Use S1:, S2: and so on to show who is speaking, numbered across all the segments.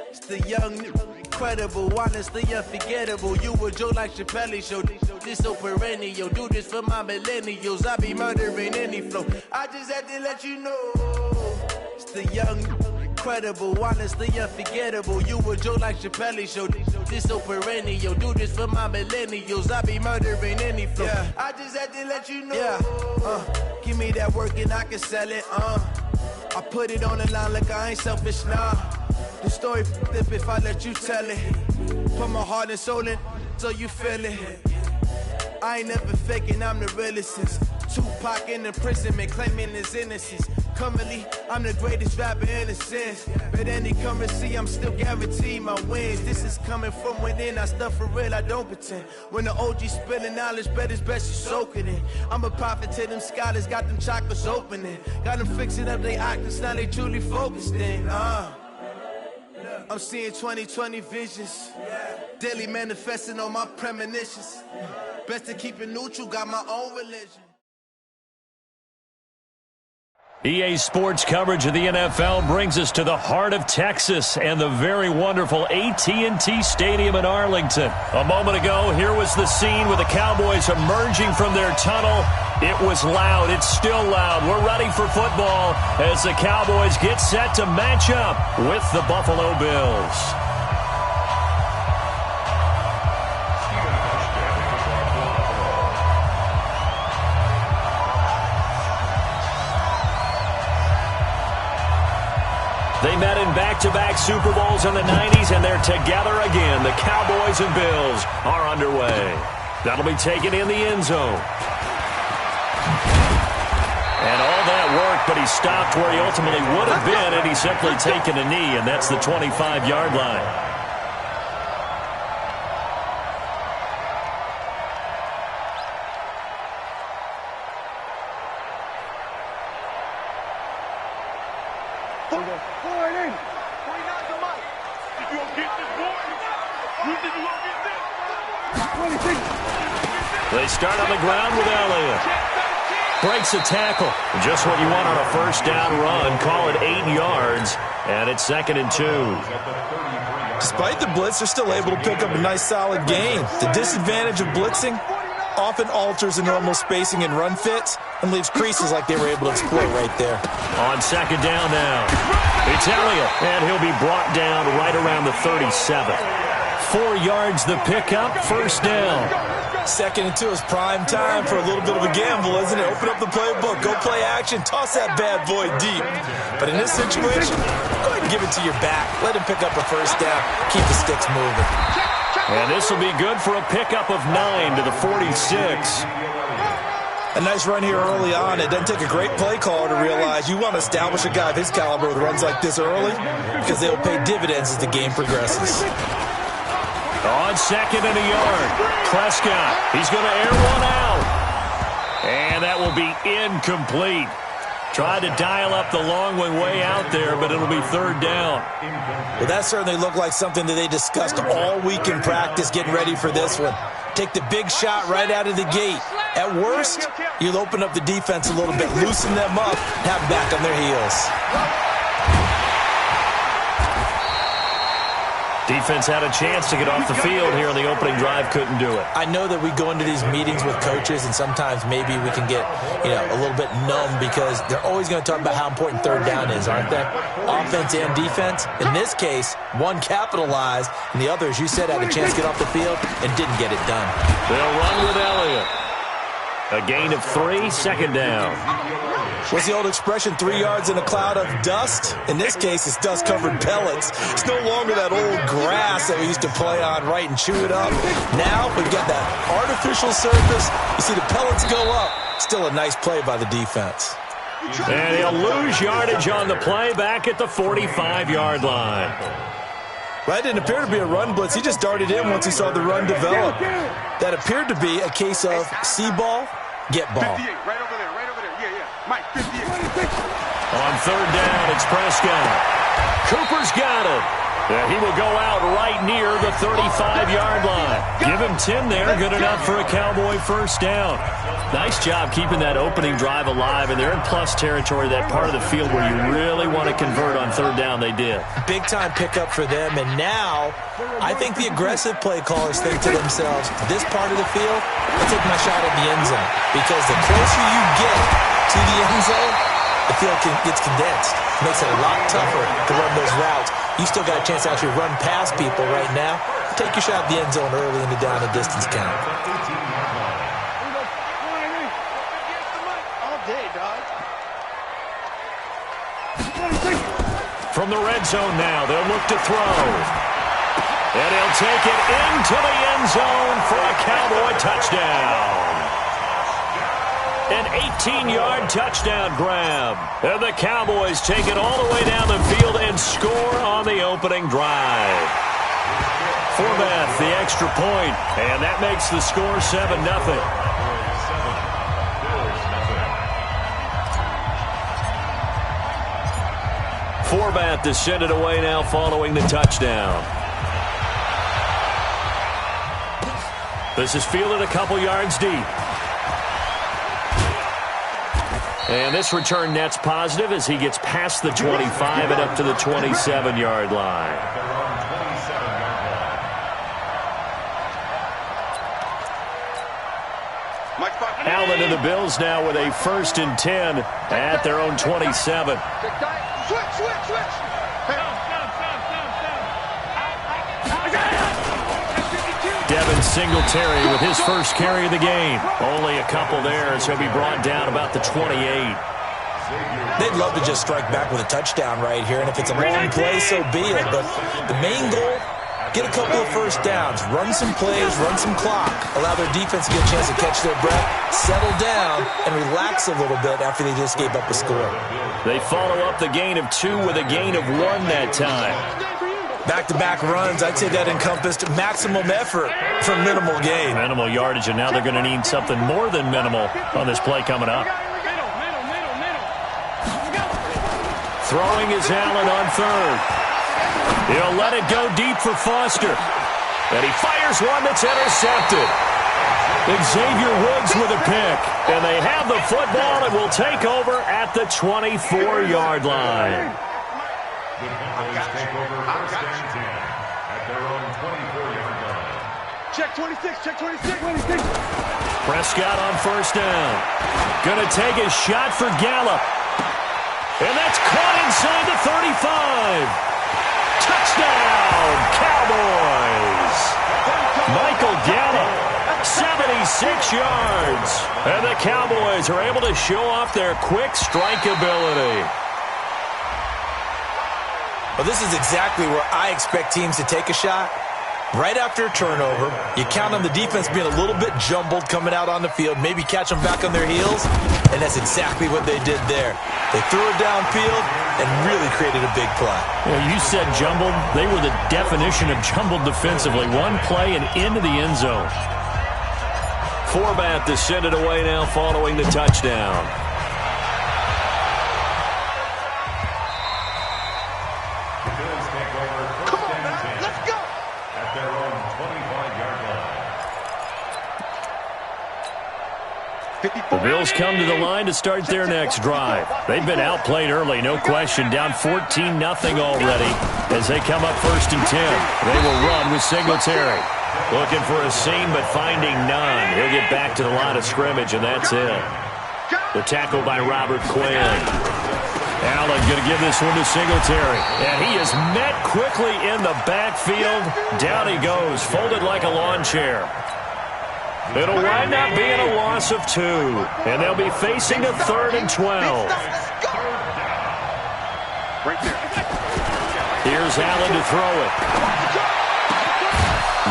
S1: It's the young, incredible, honestly unforgettable. You a joke like Chappelle Show. This so perennial. Do this for my millennials. I be murdering any flow. I just had to let you know. It's the young, incredible, honestly unforgettable. You a joke like Chappelle Show. This so perennial. Do this for my millennials. I be murdering any flow. Yeah. I just had to let you know. Yeah. Give me that work and I can sell it. I put it on the line like I ain't selfish, nah. The story flip if I let you tell it. Put my heart and soul in so you feel it. I ain't never faking, I'm the realest since Tupac in imprisonment, claiming his innocence. Currently, I'm the greatest rapper in a sense. But any currency, I'm still guaranteed my wins. This is coming from within, I stuff for real, I don't pretend. When the OG spilling knowledge, bet it's best you soak it in. I'm a prophet to them scholars, got them chakras opening. Got them fixing up their octaves, now they truly focused in. I'm seeing 2020 visions. Daily manifesting on my premonitions. Best to keep it neutral, got my own religion.
S2: EA Sports coverage of the NFL brings us to the heart of Texas and the very wonderful AT&T Stadium in Arlington. A moment ago, here was the scene with the Cowboys emerging from their tunnel. It was loud. It's still loud. We're ready for football as the Cowboys get set to match up with the Buffalo Bills. They met in back-to-back Super Bowls in the 90s, and they're together again. The Cowboys and Bills are underway. That'll be taken in the end zone. And all that work, but he stopped where he ultimately would have been, and he's simply taken a knee, and that's the 25-yard line. They start on the ground with Elliott. Breaks a tackle. Just what you want on a first down run. Call it 8 yards, and it's 2nd and 2.
S3: Despite the blitz, they're still able to pick up a nice solid gain. The disadvantage of blitzing often alters the normal spacing and run fits and leaves creases like they were able to exploit right there.
S2: On 2nd down now. It's Elliott, and he'll be brought down right around the 37. 4 yards the pickup, first down.
S3: 2nd and 2 is prime time for a little bit of a gamble, isn't it? Open up the playbook, go play action, toss that bad boy deep. But in this situation, go ahead and give it to your back. Let him pick up a first down. Keep the sticks moving.
S2: And this will be good for a pickup of 9 to the 46.
S3: A nice run here early on. It doesn't take a great play caller to realize you want to establish a guy of his caliber with runs like this early because they'll pay dividends as the game progresses.
S2: On 2nd and a yard, Prescott, he's going to air one out. And that will be incomplete. Tried to dial up the long way out there, but it'll be 3rd down.
S3: Well, that certainly looked like something that they discussed all week in practice getting ready for this one. Take the big shot right out of the gate. At worst, you'll open up the defense a little bit, loosen them up, and have them back on their heels.
S2: Defense had a chance to get off the field here in the opening drive, couldn't do it.
S3: I know that we go into these meetings with coaches, and sometimes maybe we can get, a little bit numb because they're always going to talk about how important 3rd down is, aren't they? Offense and defense. In this case, one capitalized, and the other, as you said, had a chance to get off the field and didn't get it done.
S2: They'll run with Elliott. A gain of 3, 2nd down.
S3: What's the old expression, 3 yards in a cloud of dust? In this case, it's dust-covered pellets. It's no longer that old grass that we used to play on, right, and chew it up. Now we've got that artificial surface. You see the pellets go up. Still a nice play by the defense.
S2: And he'll lose yardage on the play back at the 45-yard line.
S3: Well, that didn't appear to be a run blitz. He just darted in once he saw the run develop. That appeared to be a case of see ball, get ball.
S4: 58, right over there. Mike, 58.
S2: On 3rd down, it's Prescott. Cooper's got it. He will go out right near the 35-yard line. Give him 10 there, good enough for a Cowboy first down. Nice job keeping that opening drive alive, and they're in plus territory, that part of the field where you really want to convert on third down. They did.
S3: Big-time pickup for them, and now I think the aggressive play callers think to themselves, this part of the field, I'll take my shot at the end zone, because the closer you get to the end zone, the field gets condensed. It makes it a lot tougher to run those routes. You still got a chance to actually run past people right now. Take your shot at the end zone early in the down and distance count.
S2: From the red zone now, they'll look to throw. And he'll take it into the end zone for a Cowboy touchdown. An 18-yard touchdown grab. And the Cowboys take it all the way down the field and score on the opening drive. Forbath, the extra point, and that makes the score 7-0. Forbath to send it away now following the touchdown. This is fielded a couple yards deep. And this return net's positive as he gets past the 25 and up to the 27-yard line. Allen and the Bills now with a 1st and 10 at their own 27. Devin Singletary with his first carry of the game. Only a couple there, so he'll be brought down about the 28.
S3: They'd love to just strike back with a touchdown right here, and if it's a long play, so be it. But the main goal, get a couple of first downs, run some plays, run some clock, allow their defense to get a chance to catch their breath, settle down, and relax a little bit after they just gave up a score.
S2: They follow up the gain of 2 with a gain of 1 that time.
S3: Back-to-back runs, I'd say that encompassed maximum effort for minimal gain.
S2: Minimal yardage, and now they're going to need something more than minimal on this play coming up. Throwing is Allen on third. He'll let it go deep for Foster. And he fires one that's intercepted. Xavier Woods with a pick. And they have the football and will take over at the 24-yard line.
S5: The Cowboys take over 1st and 10 at their own 24-yard line.
S4: Check 26, check 26.
S2: Prescott on 1st down. Gonna take a shot for Gallup. And that's caught inside the 35. Touchdown, Cowboys. Michael Gallup, 76 yards. And the Cowboys are able to show off their quick strike ability.
S3: Well, this is exactly where I expect teams to take a shot. Right after a turnover, you count on the defense being a little bit jumbled coming out on the field, maybe catch them back on their heels, and that's exactly what they did there. They threw it downfield and really created a big play.
S2: Well, you said jumbled. They were the definition of jumbled defensively. One play and into the end zone. Forbath to send it away now following the touchdown. The Bills come to the line to start their next drive. They've been outplayed early, no question. Down 14-0 already as they come up 1st and 10. They will run with Singletary. Looking for a seam, but finding none. He'll get back to the line of scrimmage, and that's it. The tackle by Robert Quinn. Allen going to give this one to Singletary. And he is met quickly in the backfield. Down he goes, folded like a lawn chair. It'll wind up being a loss of 2. And they'll be facing a 3rd and 12. Here's Allen to throw it.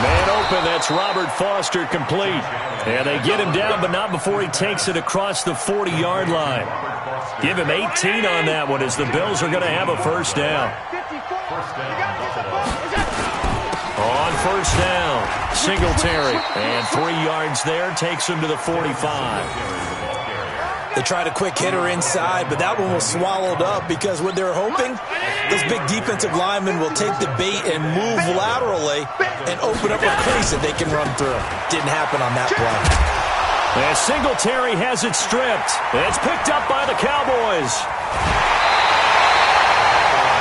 S2: Man open, that's Robert Foster complete. And they get him down, but not before he takes it across the 40-yard line. Give him 18 on that one as the Bills are going to have a first down. On 1st down, Singletary. And 3 yards there takes him to the 45.
S3: They tried a quick hitter inside, but that one was swallowed up because what they're hoping, those big defensive linemen will take the bait and move laterally and open up a crease that they can run through. Didn't happen on that play.
S2: And Singletary has it stripped. It's picked up by the Cowboys.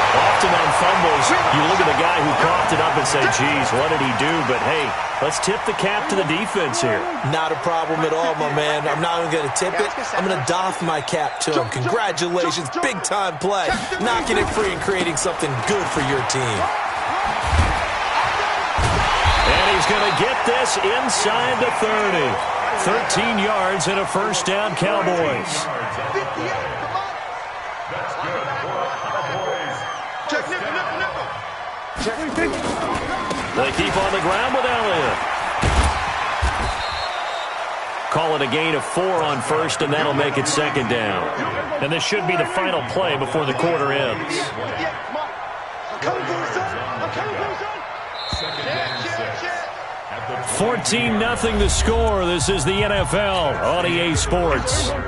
S2: Often on fumbles, you look at the guy who coughed it up and say, geez, what did he do? But, hey, let's tip the cap to the defense here.
S3: Not a problem at all, my man. I'm not even going to tip it. I'm going to doff my cap to him. Congratulations, big-time play. Knocking it free and creating something good for your team.
S2: And he's going to get this inside the 30. 13 yards and a first down, Cowboys.
S5: That's good for Cowboys.
S4: Check nickel.
S2: They keep on the ground with Elliott. Call it a gain of 4 on first, and that'll make it second down. And this should be the final play before the quarter ends.
S4: I'm coming for you, son. I'm coming for you, son.
S5: Second down, 6.
S2: 14-0 the score. This is the NFL on EA Sports.
S5: 14,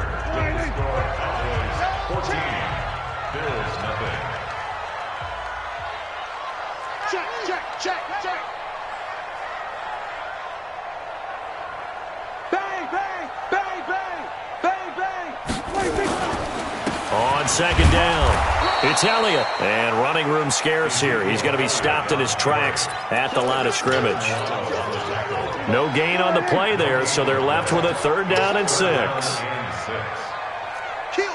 S5: Bills nothing.
S4: Check. Bang.
S2: On second down, it's Elliott. And running room scarce here. He's going to be stopped in his tracks at the line of scrimmage. No gain on the play there, so they're left with a third down and 6.
S4: Kill.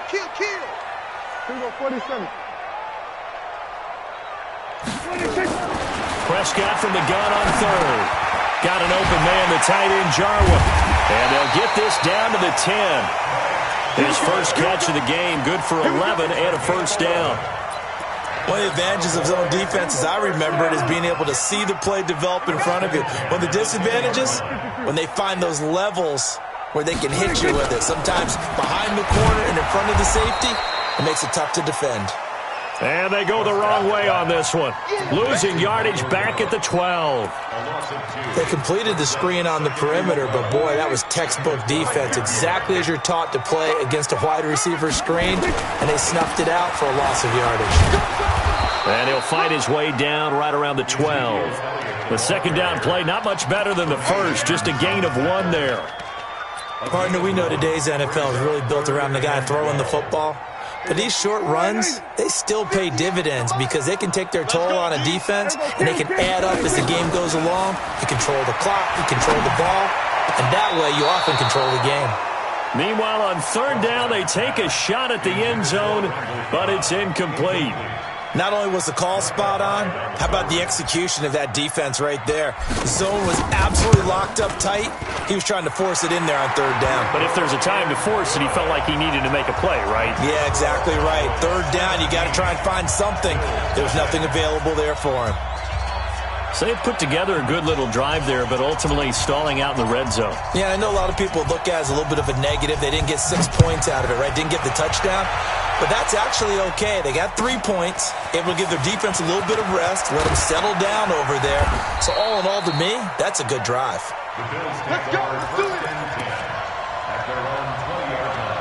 S4: 47.
S2: Prescott from the gun on third. Got an open man, the tight end Jarwin. And they'll get this down to the 10. His first catch of the game, good for 11 and a first down.
S3: One of the advantages of zone defense, as I remember it, is being able to see the play develop in front of you. One of the disadvantages, when they find those levels where they can hit you with it. Sometimes behind the corner and in front of the safety, it makes it tough to defend.
S2: And they go the wrong way on this one. Losing yardage back at the 12.
S3: They completed the screen on the perimeter, but boy, that was textbook defense. Exactly as you're taught to play against a wide receiver screen, and they snuffed it out for a loss of yardage.
S2: And he'll fight his way down right around the 12. The second down play, not much better than the first, just a gain of 1 there.
S3: Partner, we know today's NFL is really built around the guy throwing the football. But these short runs, they still pay dividends because they can take their toll on a defense and they can add up as the game goes along. You control the clock, you control the ball, and that way you often control the game.
S2: Meanwhile, on third down, they take a shot at the end zone, but it's incomplete.
S3: Not only was the call spot on, how about the execution of that defense right there? The zone was absolutely locked up tight. He was trying to force it in there on third down.
S2: But if there's a time to force it, he felt like he needed to make a play, right?
S3: Yeah, exactly right. Third down, you got to try and find something. There was nothing available there for him.
S2: So they put together a good little drive there, but ultimately stalling out in the red zone.
S3: Yeah, I know a lot of people look at it as a little bit of a negative. They didn't get 6 points out of it, right? Didn't get the touchdown. But that's actually okay. They got 3 points, able to give their defense a little bit of rest, let them settle down over there. So all in all, to me, that's a good drive.
S4: Let's go. Let's do it.
S5: At their own 20-yard line.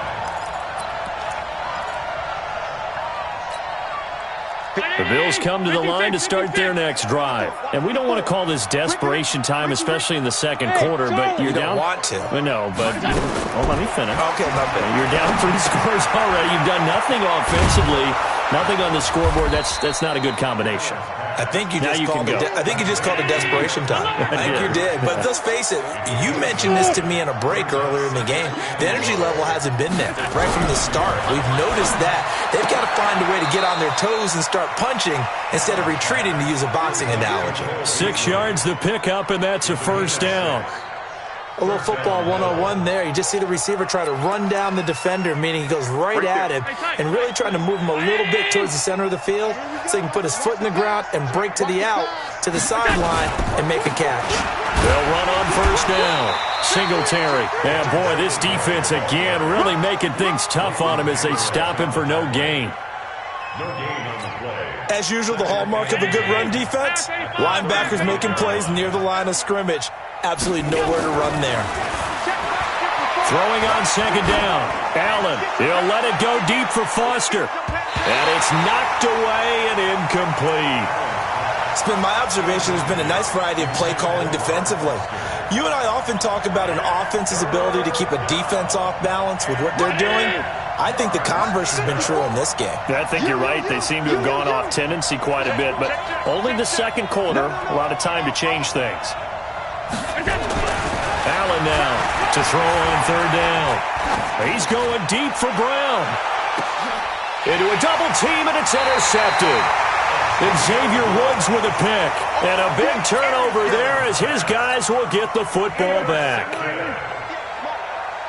S2: The Bills come to the line to start their next drive. And we don't want to call this desperation time, especially in the second quarter, but you're down.
S3: You don't want to.
S2: No, but let me finish.
S3: Okay, my bad.
S2: You're down 3 scores already. You've done nothing offensively, nothing on the scoreboard. That's not a good combination.
S3: I think you just called it desperation time. I think you did. But let's face it, you mentioned this to me in a break earlier in the game. The energy level hasn't been there right from the start. We've noticed that. They've got to find a way to get on their toes and start punching instead of retreating, to use a boxing analogy.
S2: 6 yards the pickup, and that's a first down.
S3: A little football 101 there. You just see the receiver try to run down the defender, meaning he goes right at him and really trying to move him a little bit towards the center of the field so he can put his foot in the ground and break to the out, to the sideline, and make a catch.
S2: They'll run on first down. Singletary. And boy, this defense again really making things tough on him as they stop him for no gain.
S5: No gain on the play.
S3: As usual, the hallmark of a good run defense, linebackers making plays near the line of scrimmage. Absolutely nowhere to run there.
S2: Throwing on second down. Allen, he'll let it go deep for Foster. And it's knocked away and incomplete.
S3: It's been my observation there's been a nice variety of play calling defensively. You and I often talk about an offense's ability to keep a defense off balance with what they're doing. I think the converse has been true in this game.
S2: I think you're right. They seem to have gone off tendency quite a bit, but only the second quarter, a lot of time to change things. Allen now to throw on third down. He's going deep for Brown. Into a double team, and it's intercepted. And Xavier Woods with a pick. And a big turnover there as his guys will get the football back.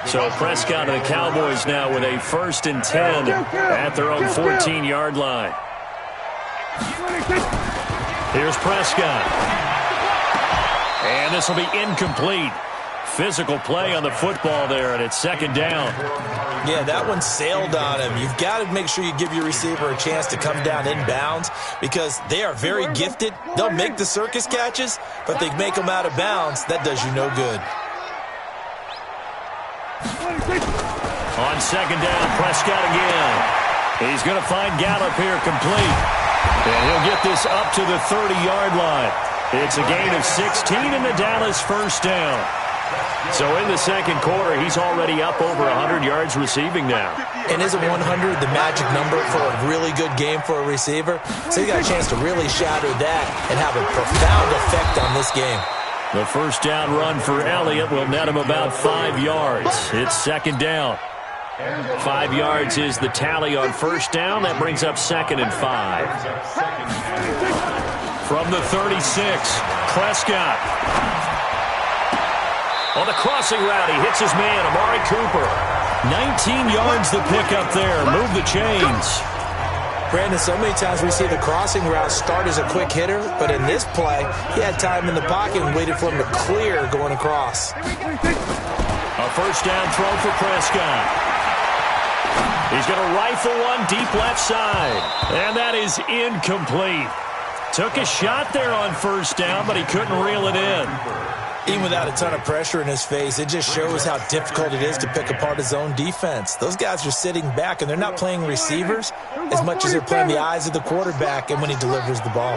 S2: So Prescott and the Cowboys now with a 1st and 10 at their own 14-yard line. Here's Prescott. And this will be incomplete. Physical play on the football there, and it's second down.
S3: Yeah, that one sailed on him. You've got to make sure you give your receiver a chance to come down inbounds because they are very gifted. They'll make the circus catches, but they make them out of bounds. That does you no good.
S2: On second down, Prescott again. He's going to find Gallup here complete. And he'll get this up to the 30-yard line. It's a gain of 16 in the Dallas first down. So in the second quarter, he's already up over 100 yards receiving now.
S3: And isn't 100 the magic number for a really good game for a receiver? So he got a chance to really shatter that and have a profound effect on this game.
S2: The first down run for Elliott will net him about 5 yards. It's second down. 5 yards is the tally on first down. That brings up 2nd and 5. From the 36, Prescott. On the crossing route, he hits his man, Amari Cooper. 19 yards the pickup there. Move the chains.
S3: Brandon, so many times we see the crossing route start as a quick hitter, but in this play, he had time in the pocket and waited for him to clear going across.
S2: A first down throw for Prescott. He's going to rifle one deep left side. And that is incomplete. Took a shot there on first down, but he couldn't reel it in.
S3: Even without a ton of pressure in his face, it just shows how difficult it is to pick apart his own defense. Those guys are sitting back, and they're not playing receivers as much as they're playing the eyes of the quarterback and when he delivers the ball.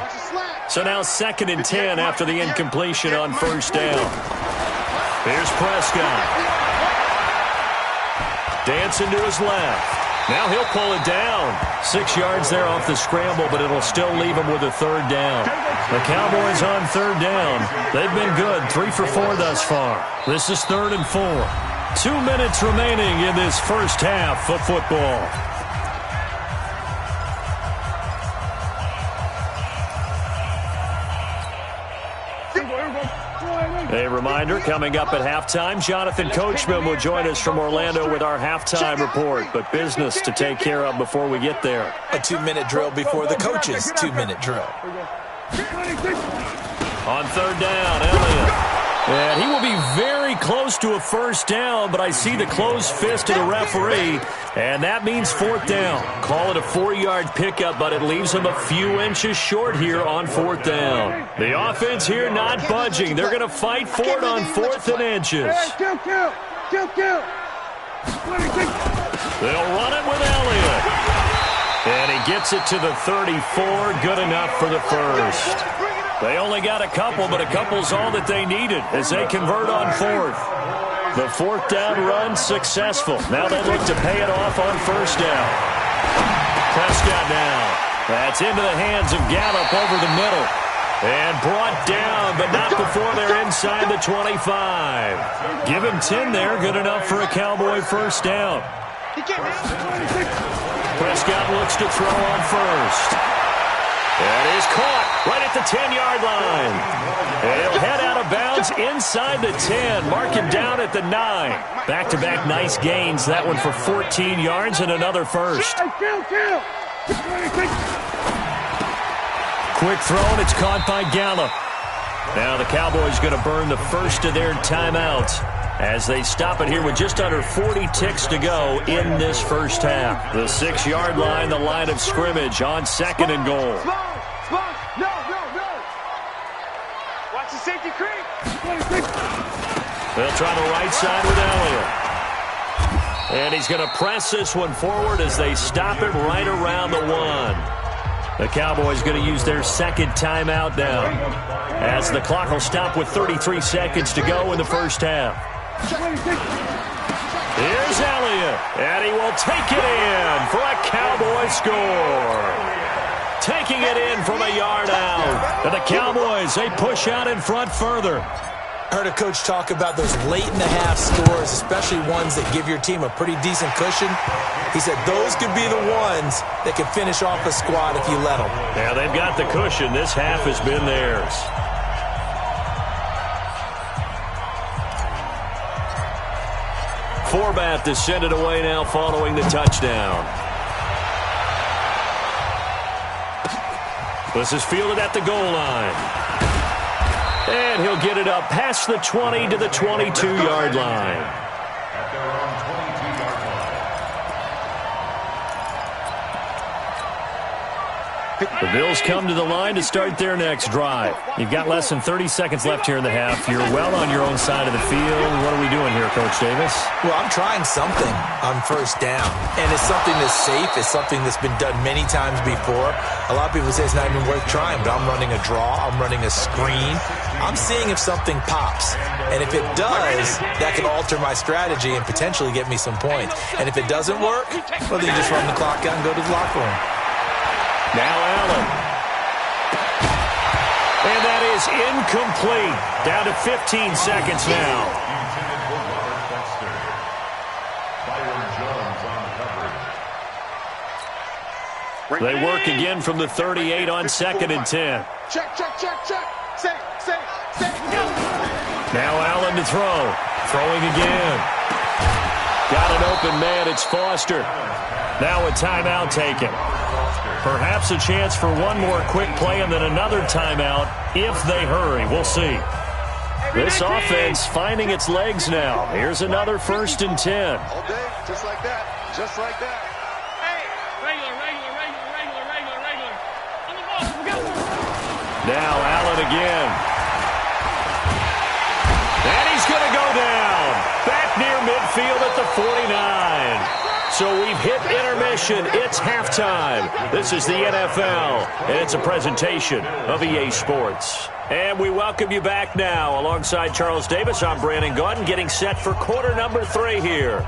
S2: So now 2nd and 10 after the incompletion on first down. Here's Prescott. Dancing to his left. Now he'll pull it down. 6 yards there off the scramble, but it'll still leave him with a third down. The Cowboys on third down. They've been good, 3 for 4 thus far. This is 3rd and 4. 2 minutes remaining in this first half of football. A reminder, coming up at halftime, Jonathan Coachman will join us from Orlando with our halftime report, but business to take care of before we get there.
S3: A 2-minute drill before the coach's 2-minute drill.
S2: On third down, Elliott. And he will be very close to a first down, but I see the closed fist of the referee, and that means 4th down. Call it a 4-yard pickup, but it leaves him a few inches short here on 4th down. The offense here not budging. They're going to fight for it on 4th and inches. They'll run it with Elliott. And he gets it to the 34, good enough for the first. They only got a couple, but a couple's all that they needed as they convert on 4th. The 4th down run successful. Now they look to pay it off on first down. Prescott now. That's into the hands of Gallup over the middle. And brought down, but not before they're inside the 25. Give him 10 there, good enough for a Cowboy first down. Prescott looks to throw on first. That is caught right at the 10-yard line. And he'll head out of bounds inside the 10. Mark him down at the 9. Back-to-back nice gains. That one for 14 yards and another first. Quick throw, and it's caught by Gallup. Now the Cowboys going to burn the first of their timeouts as they stop it here with just under 40 ticks to go in this first half. The 6-yard line, the line of scrimmage on 2nd and goal.
S4: No. Watch the safety creep.
S2: They'll try the right side with Elliott. And he's going to press this one forward as they stop it right around the 1. The Cowboys going to use their second timeout now, as the clock will stop with 33 seconds to go in the first half. Here's Elliott, and he will take it in for a Cowboy score. Taking it in from a yard out. And the Cowboys, they push out in front further.
S3: I heard a coach talk about those late-in-the-half scores, especially ones that give your team a pretty decent cushion. He said those could be the ones that could finish off a squad if you let them.
S2: Yeah, they've got the cushion. This half has been theirs. Forbath to send it away now following the touchdown. This is fielded at the goal line. And he'll get it up past the 20 to the 22-yard line.
S5: At their own 22-yard line.
S2: The Bills come to the line to start their next drive. You've got less than 30 seconds left here in the half. You're well on your own side of the field. What are we doing here, Coach Davis?
S3: Well, I'm trying something on first down. And it's something that's safe. It's something that's been done many times before. A lot of people say it's not even worth trying, but I'm running a draw. I'm running a screen. I'm seeing if something pops. And if it does, that could alter my strategy and potentially get me some points. And if it doesn't work, well, then you just run the clock out and go to the locker room.
S2: Now Allen. And that is incomplete. Down to 15 seconds now. They work again from the 38 on 2nd and 10.
S4: Check. Say.
S2: Now Allen to throw. Throwing again. Got an open man. It's Foster. Now a timeout taken. Perhaps a chance for one more quick play and then another timeout if they hurry. We'll see. This offense finding its legs now. Here's another 1st and 10.
S4: All day, just like that. Hey, regular. On the ball, we go.
S2: Now Allen again. And he's going to go down. Back near midfield at the 49. So we've hit intermission. It's halftime. This is the NFL, and it's a presentation of EA Sports. And we welcome you back now. Alongside Charles Davis, I'm Brandon Gaudin, getting set for quarter number 3 here.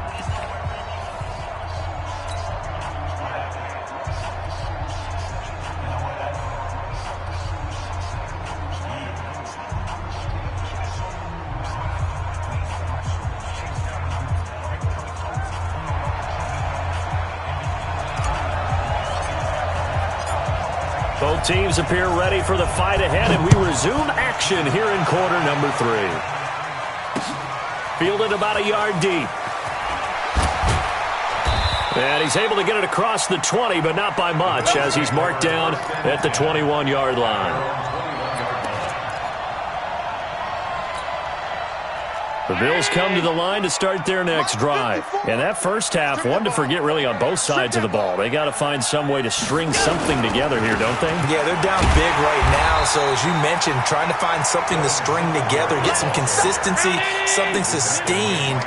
S2: Both teams appear ready for the fight ahead, and we resume action here in quarter number 3. Fielded about a yard deep. And he's able to get it across the 20, but not by much, as he's marked down at the 21-yard line. The Bills come to the line to start their next drive. And that first half, one to forget really on both sides of the ball. They got to find some way to string something together here, don't they?
S3: Yeah, they're down big right now. So as you mentioned, trying to find something to string together, get some consistency, something sustained,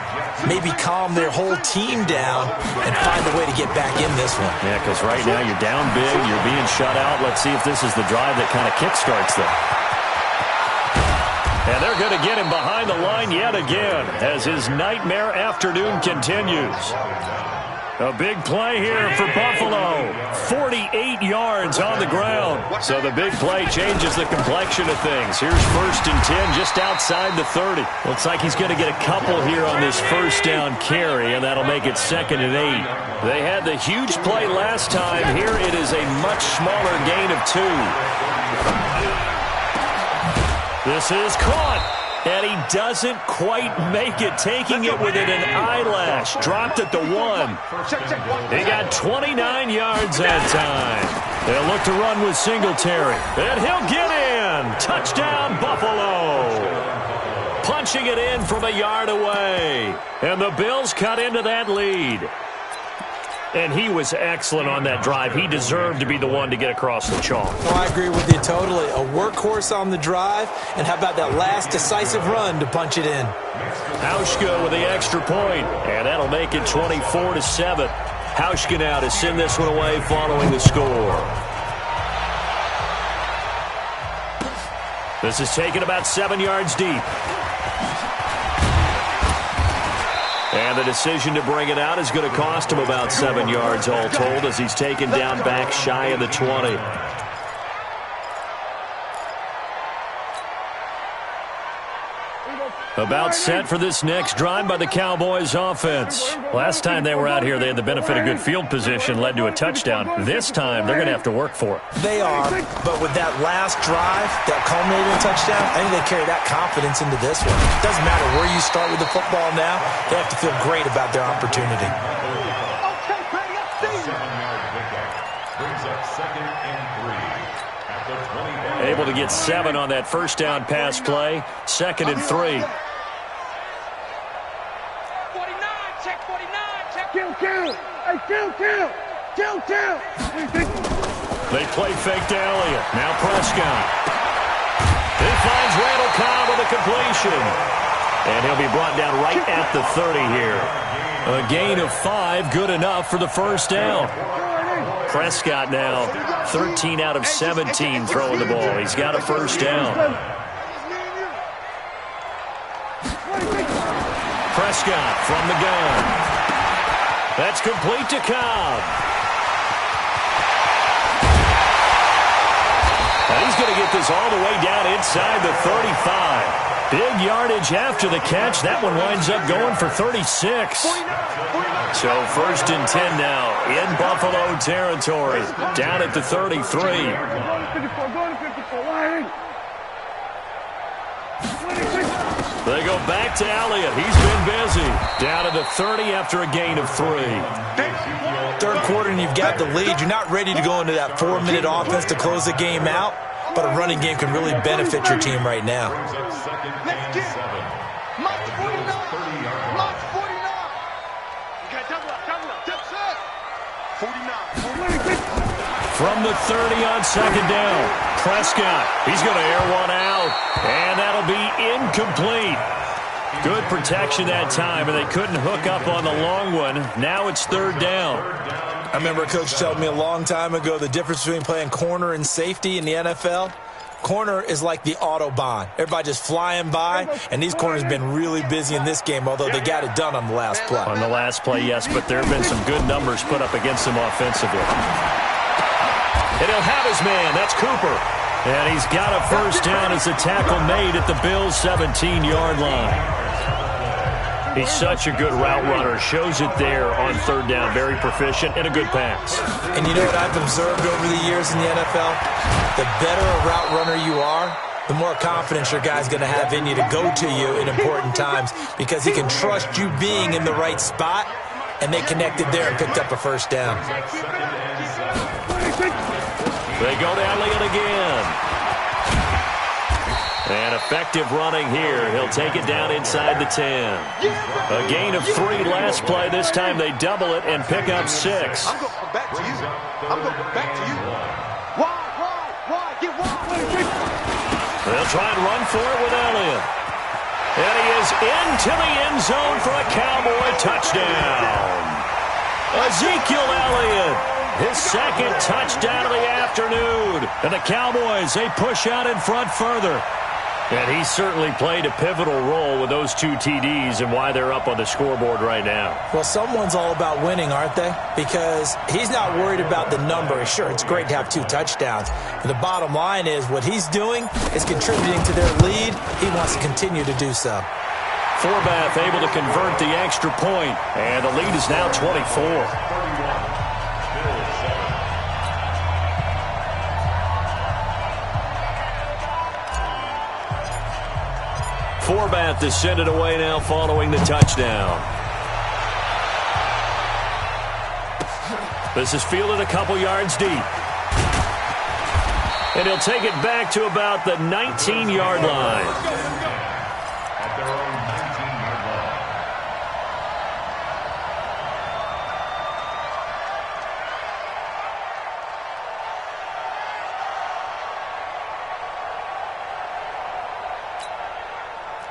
S3: maybe calm their whole team down and find a way to get back in this one.
S2: Yeah, because right now you're down big, you're being shut out. Let's see if this is the drive that kind of kickstarts them. And they're going to get him behind the line yet again as his nightmare afternoon continues. A big play here for Buffalo. 48 yards on the ground. So the big play changes the complexion of things. Here's 1st and 10 just outside the 30. Looks like he's going to get a couple here on this first down carry, and that'll make it 2nd and 8. They had the huge play last time. Here it is a much smaller gain of 2. This is caught, and he doesn't quite make it, taking it within an eyelash. Dropped at the 1. He got 29 yards that time. They'll look to run with Singletary, and he'll get in. Touchdown, Buffalo. Punching it in from a yard away, and the Bills cut into that lead. And he was excellent on that drive. He deserved to be the one to get across the chalk.
S3: Oh, I agree with you totally. A workhorse on the drive, and how about that last decisive run to punch it in?
S2: Hauschka with the extra point, and that'll make it 24-7. Hauschka now to send this one away following the score. This is taken about 7 yards deep. And the decision to bring it out is going to cost him about 7 yards all told as he's taken down back shy of the 20. About set for this next drive by the Cowboys offense. Last time they were out here, they had the benefit of good field position, led to a touchdown. This time, they're going to have to work for it.
S3: They are, but with that last drive, that culminating touchdown, I think they carry that confidence into this one. It doesn't matter where you start with the football now. They have to feel great about their opportunity.
S5: The 7-yard pickup brings up 2nd and 3 at the 20.
S2: Able to get 7 on that first down pass play. 2nd and 3. They play fake to Elliott. Now Prescott. He finds Randall Cobb with a completion. And he'll be brought down right at the 30 here. A gain of 5, good enough for the first down. Prescott now 13 out of 17 throwing the ball. He's got a first down. Prescott from the gun. That's complete to Cobb. And he's going to get this all the way down inside the 35. Big yardage after the catch. That one winds up going for 36. So 1st and 10 now in Buffalo territory. Down at the 33. They go back to Elliott. He's been busy. Down to the 30 after a gain of 3.
S3: Third quarter and you've got the lead. You're not ready to go into that 4-minute offense to close the game out, but a running game can really benefit your team right now.
S2: From the 30 on 2nd down, Prescott, he's going to air one out, and that'll be incomplete. Good protection that time, and they couldn't hook up on the long one. Now it's 3rd down.
S3: I remember a coach told me a long time ago the difference between playing corner and safety in the NFL. Corner is like the Autobahn. Everybody just flying by, and these corners have been really busy in this game, although they got it done on the last play.
S2: On the last play, yes, but there have been some good numbers put up against them offensively. And he'll have his man. That's Cooper. And he's got a first down as the tackle made at the Bills' 17-yard line. He's such a good route runner. Shows it there on 3rd down. Very proficient and a good pass.
S3: And you know what I've observed over the years in the NFL? The better a route runner you are, the more confidence your guy's going to have in you to go to you in important times because he can trust you being in the right spot, and they connected there and picked up a first down.
S2: They go to Elliott again. And effective running here. He'll take it down inside the 10. A gain of 3 last play. This time they double it and pick up 6.
S4: I'm going to come back to you. I'm going to come back to you. Why? Get wide.
S2: They'll try and run for it with Elliott. And he is into the end zone for a Cowboy touchdown. Ezekiel Elliott. His 2nd touchdown of the afternoon. And the Cowboys, they push out in front further. And he certainly played a pivotal role with those 2 TDs and why they're up on the scoreboard right now.
S3: Well, someone's all about winning, aren't they? Because he's not worried about the number. Sure, it's great to have 2 touchdowns. But the bottom line is what he's doing is contributing to their lead. He wants to continue to do so.
S2: Forbath able to convert the extra point. And the lead is now 24. Forbath is sent it away now following the touchdown. This is fielded a couple yards deep. And he'll take it back to about the 19-yard line.
S5: At their own 19-yard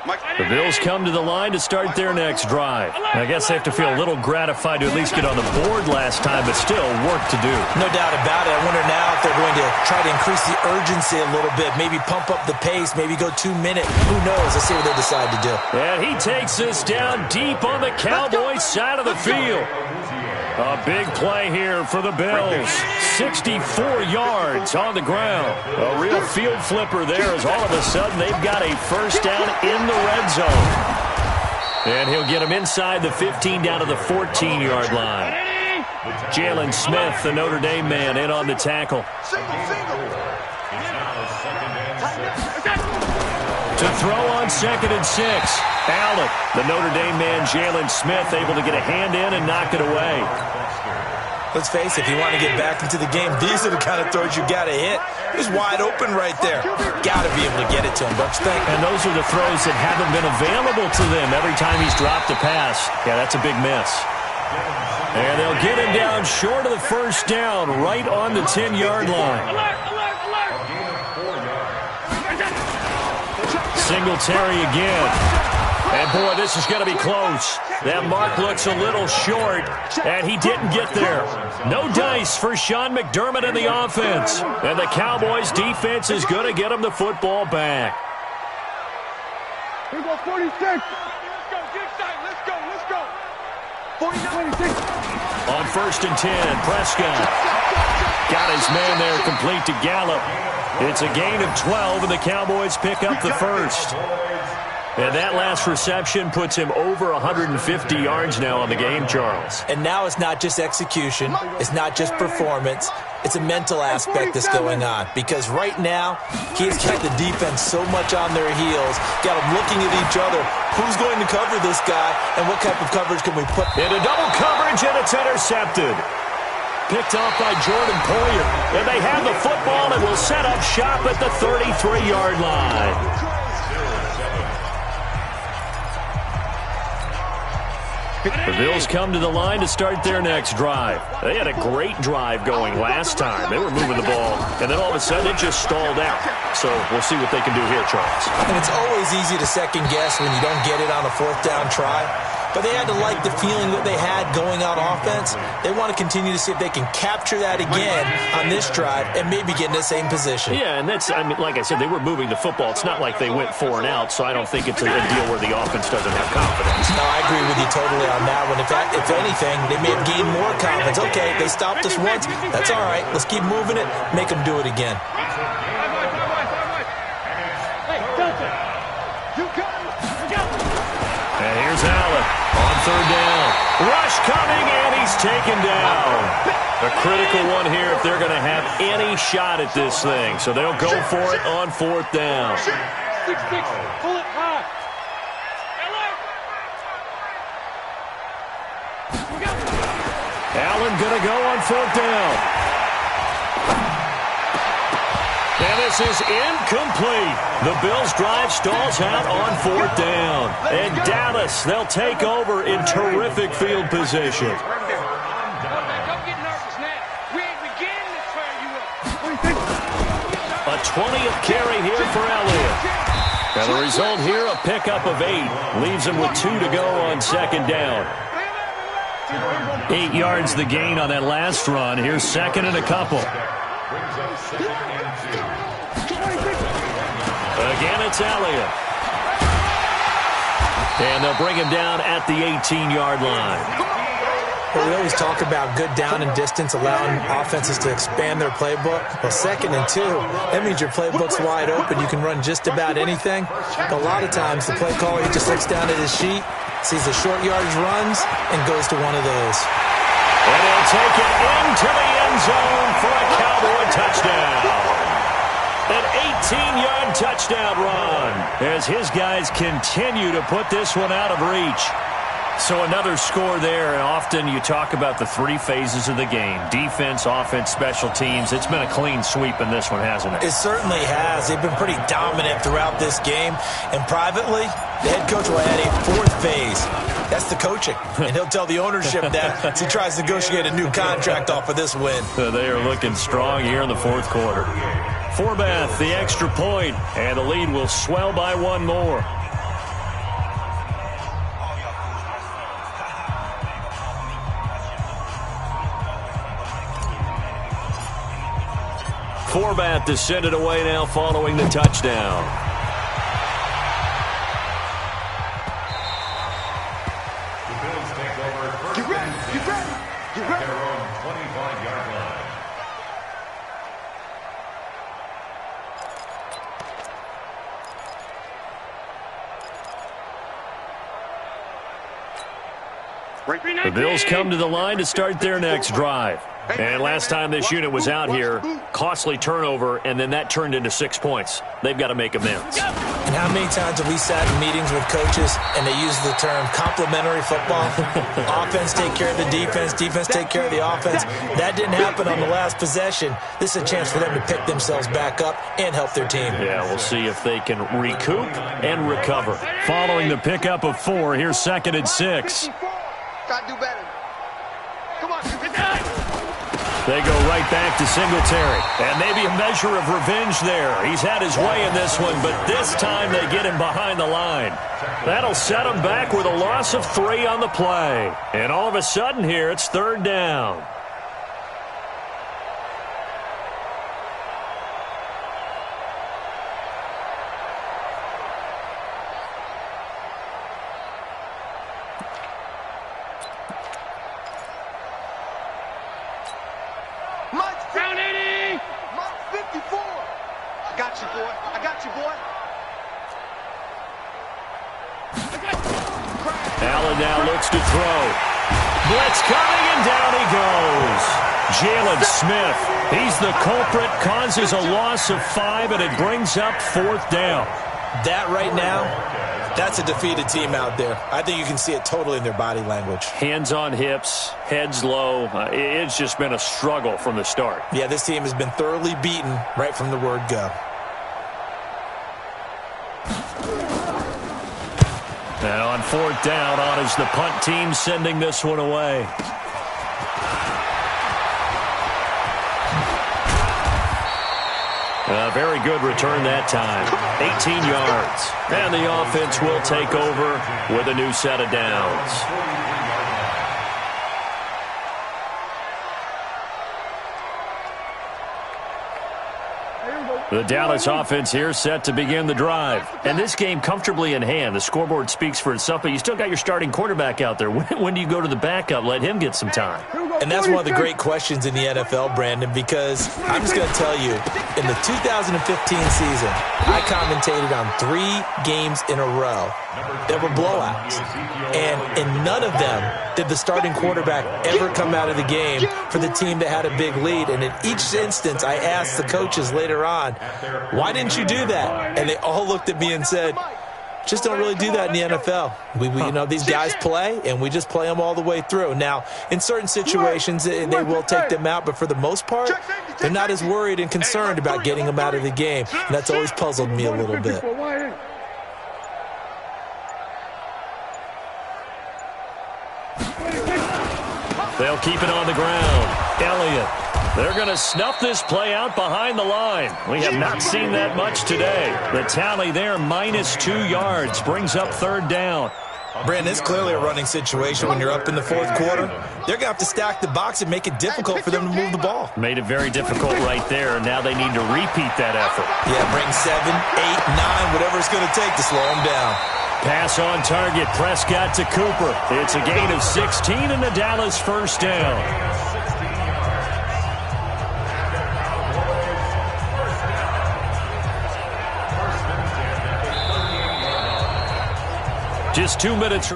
S2: The Bills come to the line to start their next drive. I guess they have to feel a little gratified to at least get on the board last time, but still work to do.
S3: No doubt about it. I wonder now if they're going to try to increase the urgency a little bit, maybe pump up the pace, maybe go 2 minutes. Who knows? Let's see what they decide to do.
S2: And he takes this down deep on the Cowboys side of the field. A big play here for the Bills. 64 yards on the ground. A real field flipper there as all of a sudden they've got a first down in the red zone. And he'll get him inside the 15 down to the 14-yard line. Jalen Smith, the Notre Dame man, in on the tackle. To throw on 2nd and 6. Allen, the Notre Dame man, Jalen Smith, able to get a hand in and knock it away.
S3: Let's face it, if you want to get back into the game, these are the kind of throws you got to hit. He's wide open right there. Got to be able to get it to him, don't you think?
S2: And those are the throws that haven't been available to them every time he's dropped a pass. Yeah, that's a big miss. And they'll get him down short of the first down, right on the 10-yard line. Singletary again. And, boy, this is going to be close. That mark looks a little short, and he didn't get there. No dice for Sean McDermott in the offense. And the Cowboys' defense is going to get him the football back.
S4: Here we go, 46. Let's go, get inside. Let's go. 46.
S2: On 1st and 10, Prescott got his man there complete to Gallup. It's a gain of 12, and the Cowboys pick up the first. And that last reception puts him over 150 yards now on the game, Charles.
S3: And now it's not just execution. It's not just performance. It's a mental aspect that's going on. Because right now, he's got the defense so much on their heels, got them looking at each other. Who's going to cover this guy, and what type of coverage can we put?
S2: Into double coverage, and it's intercepted. Picked off by Jordan Poyer. And they have the football and will set up shop at the 33-yard line. The Bills come to the line to start their next drive. They had a great drive going last time. They were moving the ball, and then all of a sudden it just stalled out. So we'll see what they can do here, Charles.
S3: And it's always easy to second guess when you don't get it on a 4th down try. But they had to like the feeling that they had going on offense. They want to continue to see if they can capture that again on this drive and maybe get in the same position.
S2: Yeah, and that's, I mean, like I said, they were moving the football. It's not like they went 4 and out, so I don't think it's a deal where the offense doesn't have confidence.
S3: No, I agree with you totally on that one. If anything, they may have gained more confidence. Okay, they stopped us once. That's all right. Let's keep moving it. Make them do it again.
S2: And here's Allen on 3rd down. Rush coming, and he's taken down. A critical one here if they're going to have any shot at this thing. So they'll go for it on 4th down.
S4: 6-6. Pull it high.
S2: Allen going to go on 4th down. And this is incomplete. The Bills' drive stalls out on 4th down. And Dallas, they'll take over in terrific field position.
S4: Don't get nervous now. We ain't beginning to turn you up.
S2: A 20th carry here for Elliott. And the result here, a pickup of 8. Leaves him with 2 to go on 2nd down. 8 yards the gain on that last run. Here's 2nd and a couple. Again, it's Elliott. And they'll bring him down at the 18-yard line.
S3: Well, we always talk about good down and distance, allowing offenses to expand their playbook. Well, 2nd and 2, that means your playbook's wide open. You can run just about anything. But a lot of times, the play caller, he just looks down at his sheet, sees the short yardage runs, and goes to one of those.
S2: And he'll take it into the end zone for a Cowboy touchdown. An 18-yard touchdown run as his guys continue to put this one out of reach. So another score there. Often you talk about the 3 phases of the game. Defense, offense, special teams. It's been a clean sweep in this one, hasn't it?
S3: It certainly has. They've been pretty dominant throughout this game. And privately, the head coach will add a 4th phase. That's the coaching. And he'll tell the ownership that as he tries to negotiate a new contract off of this win.
S2: They are looking strong here in the 4th quarter. Forbath, the extra point, and the lead will swell by 1 more. Forbat to send it away now following the touchdown.
S5: The Bills take over first and 10 at their own 25-yard line.
S2: The Bills come to the line to start their next drive. And last time this unit was out here, costly turnover, and then that turned into 6 points. They've got to make amends.
S3: And how many times have we sat in meetings with coaches and they use the term complementary football? Offense take care of the defense, defense take care of the offense. That didn't happen on the last possession. This is a chance for them to pick themselves back up and help their team.
S2: Yeah, we'll see if they can recoup and recover. Following the pickup of 4, here's 2nd and 6.
S4: Gotta do better. Come on.
S2: They go right back to Singletary. And maybe a measure of revenge there. He's had his way in this one, but this time they get him behind the line. That'll set him back with a loss of 3 on the play. And all of a sudden here, it's 3rd down. Allen now looks to throw. Blitz coming, and down he goes. Jalen Smith, he's the culprit, causes a loss of 5, and it brings up 4th down.
S3: That right now, that's a defeated team out there. I think you can see it totally in their body language.
S2: Hands on hips, heads low. It's just been a struggle from the start.
S3: Yeah, this team has been thoroughly beaten right from the word go.
S2: Now on 4th down, on is the punt team sending this one away. A very good return that time. 18 yards. And the offense will take over with a new set of downs. The Dallas offense here set to begin the drive. And this game comfortably in hand. The scoreboard speaks for itself, but you still got your starting quarterback out there. When do you go to the backup? Let him get some time.
S3: And that's one of the great questions in the NFL, Brandon, because I'm just going to tell you, in the 2015 season, I commentated on 3 games in a row that were blowouts. And in none of them did the starting quarterback ever come out of the game for the team that had a big lead. And in each instance, I asked the coaches later on, why didn't you do that? And they all looked at me and said, just don't really do that in the NFL. You know, these guys play, and we just play them all the way through. Now, in certain situations, they will take them out, but for the most part, they're not as worried and concerned about getting them out of the game. And that's always puzzled me a little bit.
S2: They'll keep it on the ground. Elliott. They're going to snuff this play out behind the line. We have not seen that much today. The tally there, -2 yards, brings up 3rd down.
S3: Brandon, it's clearly a running situation when you're up in the 4th quarter. They're going to have to stack the box and make it difficult for them to move the ball.
S2: Made it very difficult right there. Now they need to repeat that effort.
S3: Yeah, bring 7, 8, 9, whatever it's going to take to slow them down.
S2: Pass on target. Prescott to Cooper. It's a gain of 16 and the Dallas 1st down. Just 2 minutes.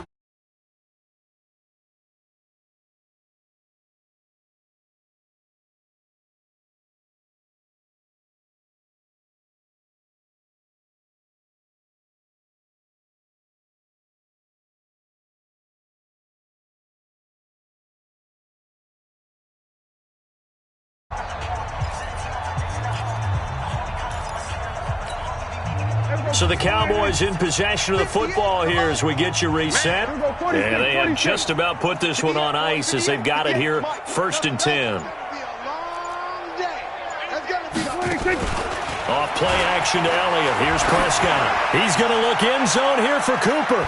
S2: So the Cowboys in possession of the football here as we get you reset. And they have just about put this one on ice as they've got it here, 1st and 10. Off play action to Elliott. Here's Prescott. He's going to look end zone here for Cooper.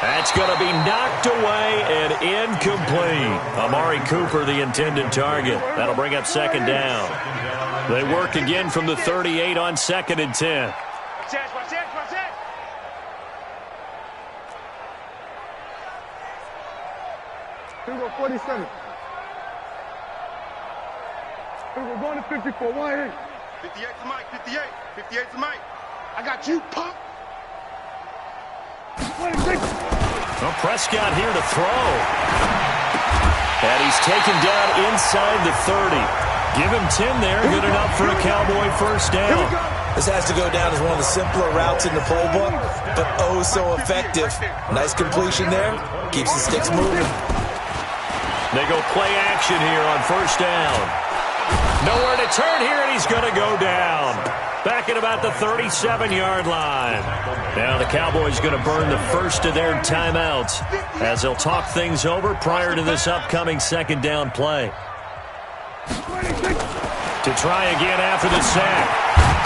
S2: That's going to be knocked away and incomplete. Amari Cooper, the intended target. That'll bring up second down. They work again from the 38 on 2nd and 10.
S4: Here we go, 47. We're going to 54. 1 58 to Mike, 58. 58 to Mike. I got you, pop. 26.
S2: Well, Prescott here to throw. And he's taken down inside the 30. Give him 10 there. Good enough for a Cowboy first down.
S3: This has to go down as one of the simpler routes in the playbook, but oh so effective. Nice completion there. Keeps the sticks moving.
S2: They go play action here on first down. Nowhere to turn here, and he's going to go down. Back at about the 37-yard line. Now the Cowboys going to burn the first of their timeouts as they'll talk things over prior to this upcoming second down play. To try again after the sack.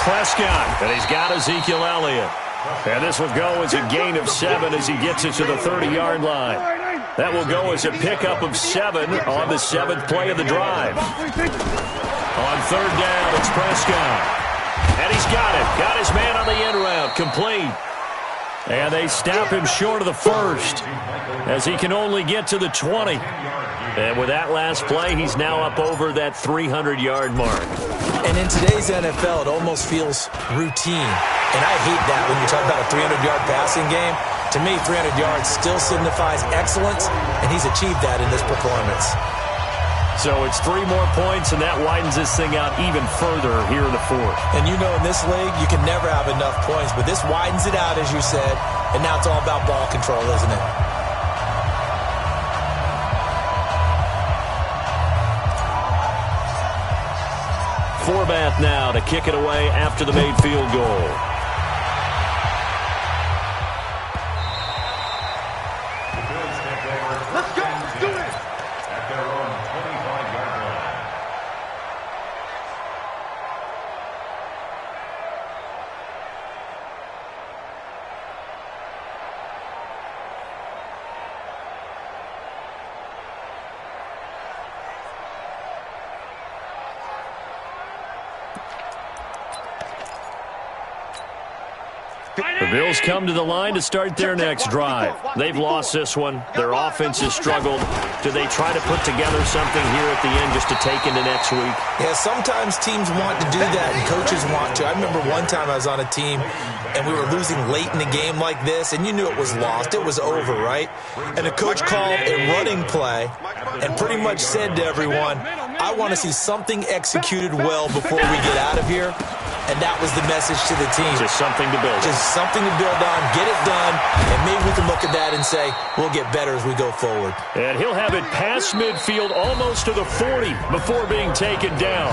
S2: Prescott, and he's got Ezekiel Elliott. And this will go as a gain of 7 as he gets it to the 30-yard line. That will go as a pickup of 7 on the 7th play of the drive. On third down, it's Prescott. And he's got it. Got his man on the end route. Complete. And they stop him short of the first as he can only get to the 20. And with that last play, he's now up over that 300-yard mark.
S3: And in today's NFL, it almost feels routine. And I hate that when you talk about a 300-yard passing game. To me, 300 yards still signifies excellence, and he's achieved that in this performance.
S2: So it's 3 more points, and that widens this thing out even further here in the 4th.
S3: And you know in this league, you can never have enough points, but this widens it out, as you said, and now it's all about ball control, isn't it?
S2: Forbath now to kick it away after the made field goal.
S4: Let's go. Do it.
S5: At their own 25-yard line.
S2: The Bills come to the line to start their next drive. They've lost this one. Their offense has struggled. Do they try to put together something here at the end just to take into next week?
S3: Yeah, sometimes teams want to do that and coaches want to. I remember one time I was on a team and we were losing late in the game like this, and you knew it was lost. It was over, right? And the coach called a running play and pretty much said to everyone, I want to see something executed well before we get out of here. And that was the message to the team.
S2: Just something to build.
S3: Just something to build on, get it done, and maybe we can look at that and say, we'll get better as we go forward.
S2: And he'll have it past midfield almost to the 40 before being taken down.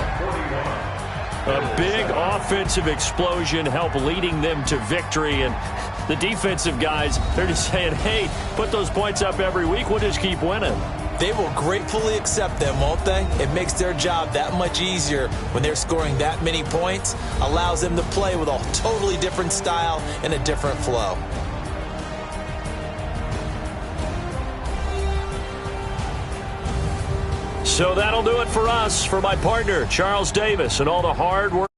S2: A big offensive explosion help leading them to victory. And the defensive guys, they're just saying, hey, put those points up every week. We'll just keep winning.
S3: They will gratefully accept them, won't they? It makes their job that much easier when they're scoring that many points, allows them to play with a totally different style and a different flow.
S2: So that'll do it for us. For my partner, Charles Davis, and all the hard work.